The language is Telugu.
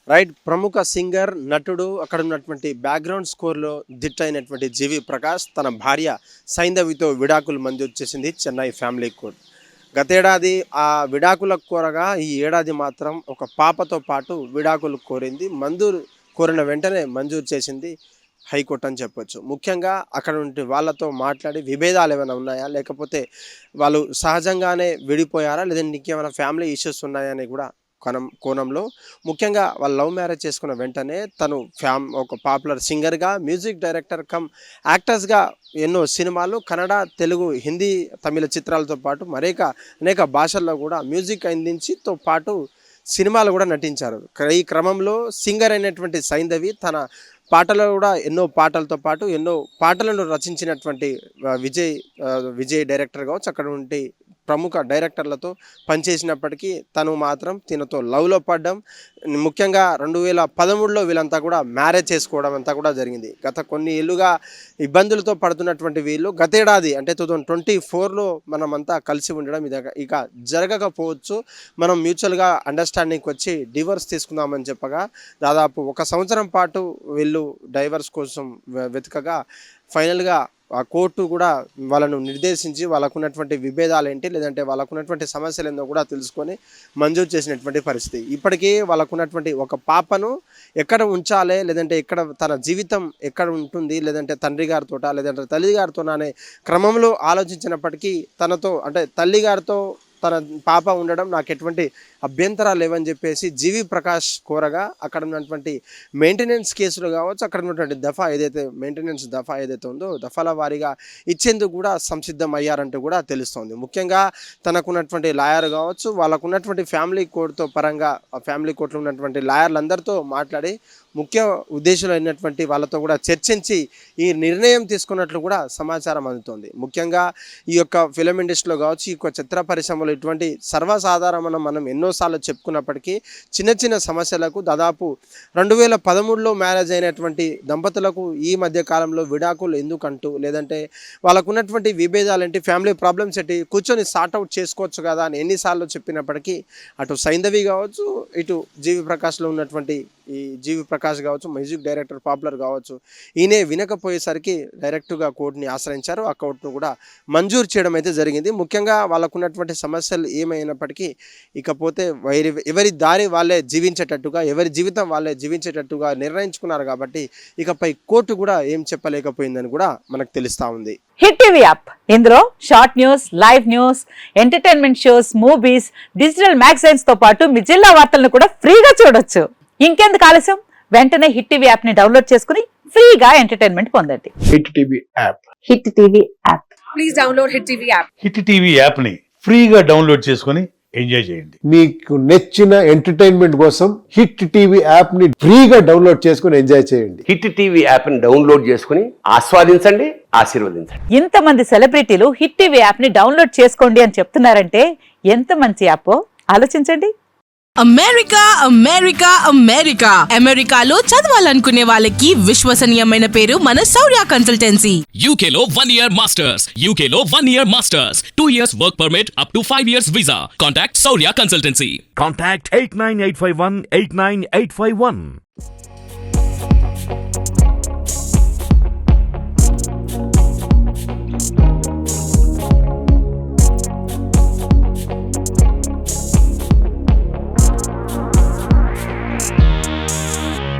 రైట్. ప్రముఖ సింగర్, నటుడు, అక్కడ ఉన్నటువంటి బ్యాక్గ్రౌండ్ స్కోర్లో దిట్టైనటువంటి జీవి ప్రకాష్ తన భార్య సైంధవితో విడాకులు మంజూరు చేసింది చెన్నై ఫ్యామిలీ కోర్ట్. గతేడాది ఆ విడాకుల కోరగా ఈ ఏడాది మాత్రం ఒక పాపతో పాటు విడాకులు కోరింది. కోరిన వెంటనే మంజూరు చేసింది హైకోర్టు అని చెప్పొచ్చు. ముఖ్యంగా అక్కడ నుండి వాళ్ళతో మాట్లాడి విభేదాలు ఏమైనా ఉన్నాయా, లేకపోతే వాళ్ళు సహజంగానే విడిపోయారా, లేదంటే ఇంకేమైనా ఫ్యామిలీ ఇష్యూస్ ఉన్నాయా అని కూడా కోణంలో ముఖ్యంగా వాళ్ళు లవ్ మ్యారేజ్ చేసుకున్న వెంటనే తను ఒక పాపులర్ సింగర్గా, మ్యూజిక్ డైరెక్టర్ కమ్ యాక్టర్స్గా ఎన్నో సినిమాలు కన్నడ, తెలుగు, హిందీ, తమిళ చిత్రాలతో పాటు అనేక భాషల్లో కూడా మ్యూజిక్ అందించితో పాటు సినిమాలు కూడా నటించారు. ఈ క్రమంలో సింగర్ అయినటువంటి సైంధవి తన పాటలు కూడా ఎన్నో పాటలతో పాటు ఎన్నో పాటలను రచించినటువంటి విజయ్ డైరెక్టర్ కావచ్చు, అక్కడ ఉండి ప్రముఖ డైరెక్టర్లతో పనిచేసినప్పటికీ తను మాత్రం తినతో లవ్లో పడ్డం, ముఖ్యంగా 2013లో వీళ్ళంతా కూడా మ్యారేజ్ చేసుకోవడం అంతా కూడా జరిగింది. గత కొన్ని ఏళ్ళుగా ఇబ్బందులతో పడుతున్నటువంటి వీళ్ళు గతేడాది అంటే 2024లో మనమంతా కలిసి ఉండడం ఇక జరగకపోవచ్చు, మనం మ్యూచువల్గా అండర్స్టాండింగ్కి వచ్చి డివోర్స్ తీసుకుందామని చెప్పగా దాదాపు 1 సంవత్సరం పాటు వీళ్ళు డైవర్స్ కోసం వెతకగా ఫైనల్గా ఆ కోర్టు కూడా వాళ్ళను నిర్దేశించి వాళ్ళకున్నటువంటి విభేదాలు ఏంటి, లేదంటే వాళ్ళకున్నటువంటి సమస్యలు ఏందో కూడా తెలుసుకొని మంజూరు చేసినటువంటి పరిస్థితి. ఇప్పటికీ వాళ్ళకున్నటువంటి ఒక పాపను ఎక్కడ ఉంచాలి, లేదంటే తన జీవితం ఎక్కడ ఉంటుంది, లేదంటే తండ్రి గారితోట లేదంటే తల్లి గారితోనా అనే క్రమంలో ఆలోచించినప్పటికీ తనతో అంటే తల్లిగారితో తన పాప ఉండడం నాకు ఎటువంటి అభ్యంతరాలు లేవని చెప్పేసి జీవి ప్రకాష్ కోరగా అక్కడ ఉన్నటువంటి మెయింటెనెన్స్ కేసులు కావచ్చు, అక్కడ ఉన్నటువంటి మెయింటెనెన్స్ దఫా ఏదైతే ఉందో దఫాల వారీగా ఇచ్చేందుకు కూడా సంసిద్ధం అయ్యారంటూ కూడా తెలుస్తోంది. ముఖ్యంగా తనకున్నటువంటి లాయర్ కావచ్చు, వాళ్ళకున్నటువంటి ఫ్యామిలీ కోర్టుతో పరంగా ఆ ఫ్యామిలీ కోర్టులో ఉన్నటువంటి లాయర్లందరితో మాట్లాడి ముఖ్య ఉద్దేశాలు అయినటువంటి వాళ్ళతో కూడా చర్చించి ఈ నిర్ణయం తీసుకున్నట్లు కూడా సమాచారం అందుతోంది. ముఖ్యంగా ఈ యొక్క ఫిలిం ఇండస్ట్రీలో కావచ్చు, ఈ యొక్క చిత్ర పరిశ్రమలో ఇటువంటి సర్వసాధారణ మనం ఎన్నోసార్లు చెప్పుకున్నప్పటికీ చిన్న సమస్యలకు దాదాపు 2013లో మ్యారేజ్ అయినటువంటి దంపతులకు ఈ మధ్య కాలంలో విడాకులు ఎందుకంటూ, లేదంటే వాళ్ళకున్నటువంటి విభేదాలు ఏంటి, ఫ్యామిలీ ప్రాబ్లమ్స్ ఏంటి కూర్చొని సార్ట్అవుట్ చేసుకోవచ్చు కదా అని ఎన్నిసార్లు చెప్పినప్పటికీ అటు సైంధవి కావచ్చు, ఇటు జీవి ప్రకాష్లో ఉన్నటువంటి ఈ జీవి ప్రకాష్ కావచ్చు, మ్యూజిక్ డైరెక్టర్ పాపులర్ కావచ్చు, ఈయనే వినకపోయేసరికి డైరెక్ట్గా కోర్టుని ఆశ్రయించారు. ఆ కోర్టును కూడా మంజూరు చేయడం అయితే జరిగింది. ముఖ్యంగా వాళ్ళకున్నటువంటి సమస్యలు ఏమైనప్పటికీ ఇకపోతే ఎవరి దారి వాళ్ళే జీవించేటట్టుగా, ఎవరి జీవితం వాళ్ళే జీవించేటట్టుగా నిర్ణయించుకున్నారు కాబట్టి ఇకపై కోర్టు కూడా ఏం చెప్పలేకపోయిందని కూడా మనకు తెలుస్తూ ఉంది. హిట్ టీవీ యాప్, ఇందులో short news, live news, entertainment shows, movies, digital magazines తో పాటు మీ జిల్లా వార్తలను కూడా ఫ్రీగా చూడొచ్చు. ఇంకెందుకు ఆలస్యం, వెంటనే హిట్ టీవీ యాప్ ని డౌన్లోడ్ చేసుకుని ఫ్రీగా ఎంటర్టైన్మెంట్ పొందండి. Hit TV app, hit TV app, please download hit TV app. Hit TV app ని ఫ్రీగా డౌన్లోడ్ చేసుకుని ఎంజాయ్ చేయండి. మీకు నచ్చిన ఎంటర్టైన్మెంట్ కోసం హిట్ టీవీ యాప్ ని ఫ్రీగా డౌన్లోడ్ చేసుకుని ఎంజాయ్ చేయండి. హిట్ టీవీ యాప్ ని డౌన్లోడ్ చేసుకుని ఆస్వాదించండి, ఆశీర్వదించండి. ఇంతమంది సెలబ్రిటీలు హిట్ టీవీ యాప్ ని డౌన్లోడ్ చేసుకోండి అని చెప్తున్నారంటే ఎంత మంచి యాప్ ఆలోచించండి. అమెరికా అమెరికా అమెరికా అమెరికాలో చదవాలనుకునే వాళ్ళకి విశ్వసనీయమైన పేరు మన శౌర్య కన్సల్టెన్సీ. UK లో 1 year masters, UK లో 1 year masters, 2 years work permit up to 5 years visa. Contact Saurya Consultancy. Contact 89851 89851.